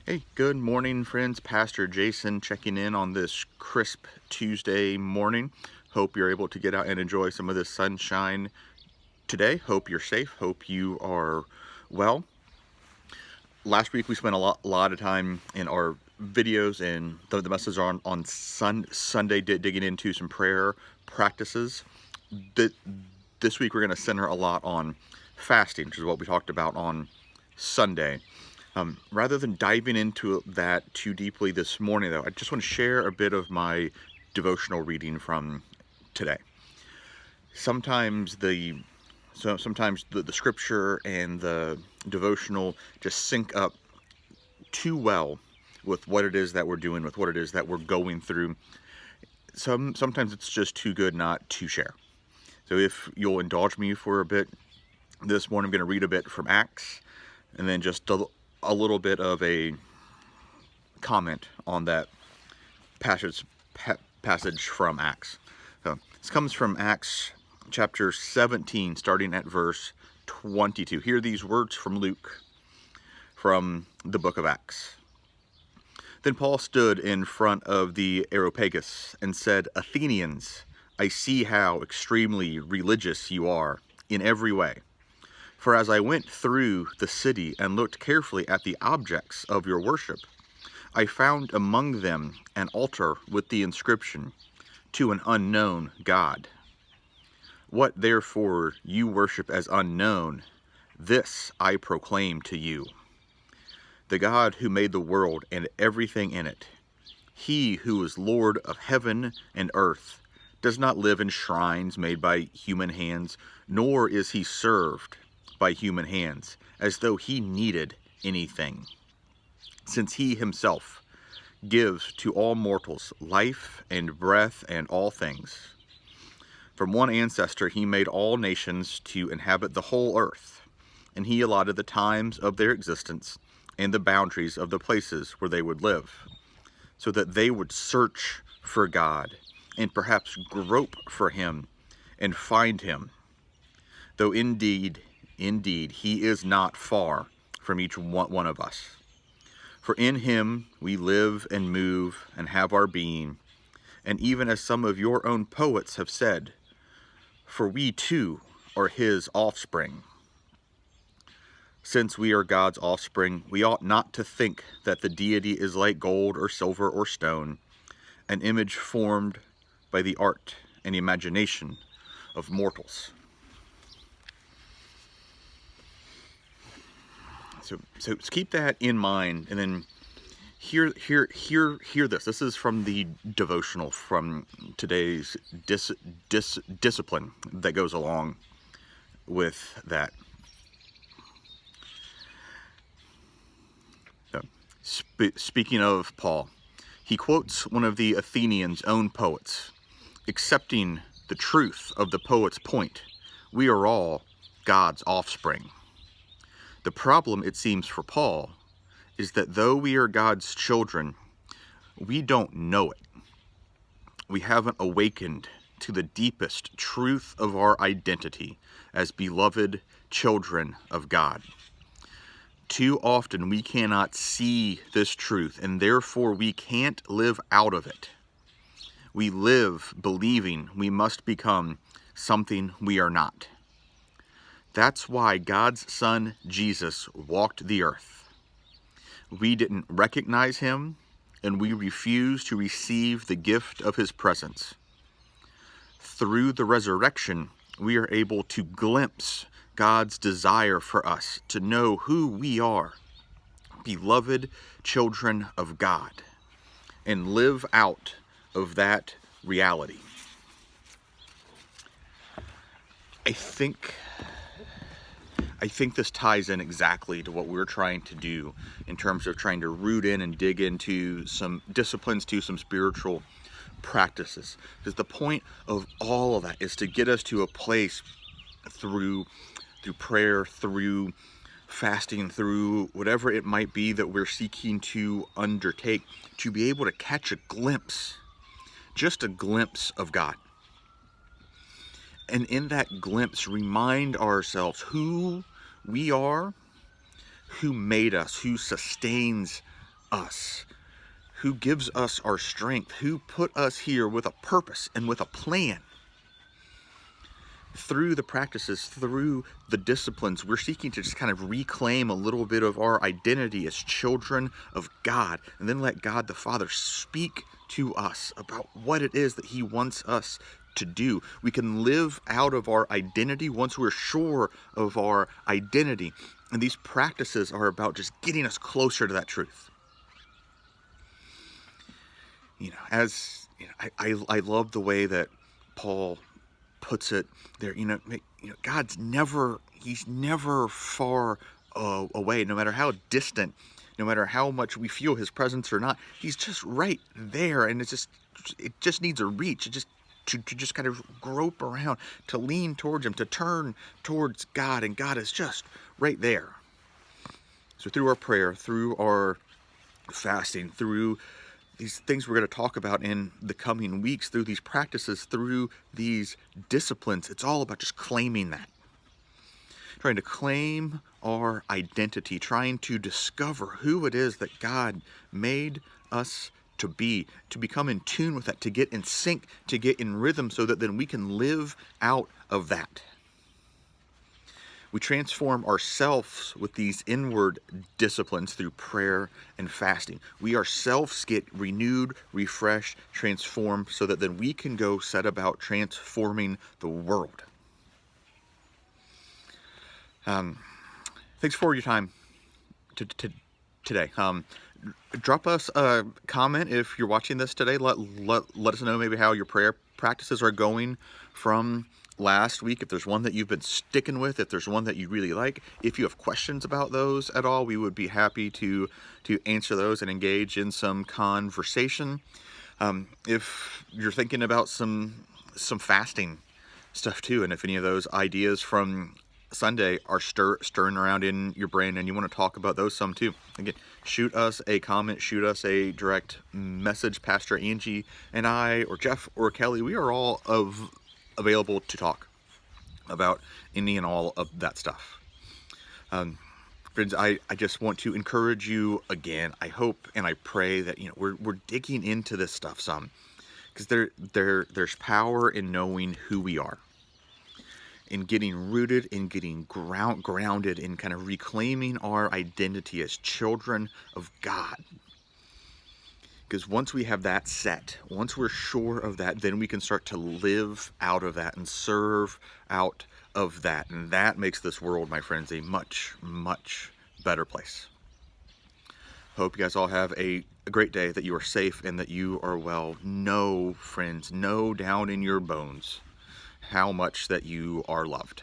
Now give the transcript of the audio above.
Hey, good morning, friends. Pastor Jason checking in on this crisp Tuesday morning. Hope you're able to get out and enjoy some of this sunshine today. Hope you're safe. Hope you are well. Last week we spent a lot of time in our videos and the messages on Sunday digging into some prayer practices. This week we're going to center a lot on fasting, which is what we talked about on Sunday. Rather than diving into that too deeply this morning, though, I just want to share a bit of my devotional reading from today. Sometimes the scripture and the devotional just sync up too well with what it is that we're doing, with what it is that we're going through. Sometimes it's just too good not to share. So if you'll indulge me for a bit this morning, I'm going to read a bit from Acts, and then just a little bit of a comment on that passage from Acts. So this comes from Acts chapter 17, starting at verse 22. Hear these words from Luke from the book of Acts. Then Paul stood in front of the Areopagus and said, "Athenians, I see how extremely religious you are in every way. For as I went through the city and looked carefully at the objects of your worship, I found among them an altar with the inscription, 'To an unknown God.' What therefore you worship as unknown, this I proclaim to you. The God who made the world and everything in it, he who is Lord of heaven and earth, does not live in shrines made by human hands, nor is he served by human hands, as though he needed anything, since he himself gives to all mortals life and breath and all things. From one ancestor he made all nations to inhabit the whole earth, and he allotted the times of their existence and the boundaries of the places where they would live, so that they would search for God and perhaps grope for him and find him, though indeed, he is not far from each one of us. For in him we live and move and have our being, and even as some of your own poets have said, for we too are his offspring. Since we are God's offspring, we ought not to think that the deity is like gold or silver or stone, an image formed by the art and imagination of mortals." So keep that in mind, and then hear this. This is from the devotional from today's discipline that goes along with that. So, speaking of Paul, he quotes one of the Athenians' own poets, accepting the truth of the poet's point: we are all God's offspring. The problem, it seems, for Paul is that though we are God's children, we don't know it. We haven't awakened to the deepest truth of our identity as beloved children of God. Too often we cannot see this truth, and therefore we can't live out of it. We live believing we must become something we are not. That's why God's Son, Jesus, walked the earth. We didn't recognize him, and we refused to receive the gift of his presence. Through the resurrection, we are able to glimpse God's desire for us to know who we are, beloved children of God, and live out of that reality. I think this ties in exactly to what we're trying to do in terms of trying to root in and dig into some disciplines, to some spiritual practices. Because the point of all of that is to get us to a place through prayer, through fasting, through whatever it might be that we're seeking to undertake, to be able to catch a glimpse, just a glimpse of God. And in that glimpse, remind ourselves who we are, who made us, who sustains us, who gives us our strength, who put us here with a purpose and with a plan. Through the practices, through the disciplines, we're seeking to just kind of reclaim a little bit of our identity as children of God, and then let God the Father speak to us about what it is that He wants us to do. We can live out of our identity once we're sure of our identity. And these practices are about just getting us closer to that truth. As I love the way that Paul puts it there. God's He's never far away, no matter how distant, no matter how much we feel His presence or not. He's just right there, and it just needs a reach. To just kind of grope around, to lean towards Him, to turn towards God, and God is just right there. So through our prayer, through our fasting, through these things we're going to talk about in the coming weeks, through these practices, through these disciplines, it's all about just claiming that. Trying to claim our identity, trying to discover who it is that God made us to be, to become in tune with that, to get in sync, to get in rhythm, so that then we can live out of that. We transform ourselves with these inward disciplines through prayer and fasting. We ourselves get renewed, refreshed, transformed, so that then we can go set about transforming the world. Thanks for your time today. Drop us a comment if you're watching this today. Let us know maybe how your prayer practices are going from last week. If there's one that you've been sticking with, if there's one that you really like, if you have questions about those at all, we would be happy to answer those and engage in some conversation. If you're thinking about some fasting stuff too, and if any of those ideas from Sunday are stirring around in your brain and you want to talk about those some too, again, shoot us a comment, shoot us a direct message. Pastor Angie and I, or Jeff or Kelly, we are all available to talk about any and all of that stuff. Friends, I just want to encourage you again. I hope and I pray that we're digging into this stuff some, because there's power in knowing who we are, in getting rooted, in getting grounded, in kind of reclaiming our identity as children of God. Because once we have that set, once we're sure of that, then we can start to live out of that and serve out of that. And that makes this world, my friends, a much, much better place. Hope you guys all have a great day, that you are safe and that you are well. Know, friends, know down in your bones how much that you are loved.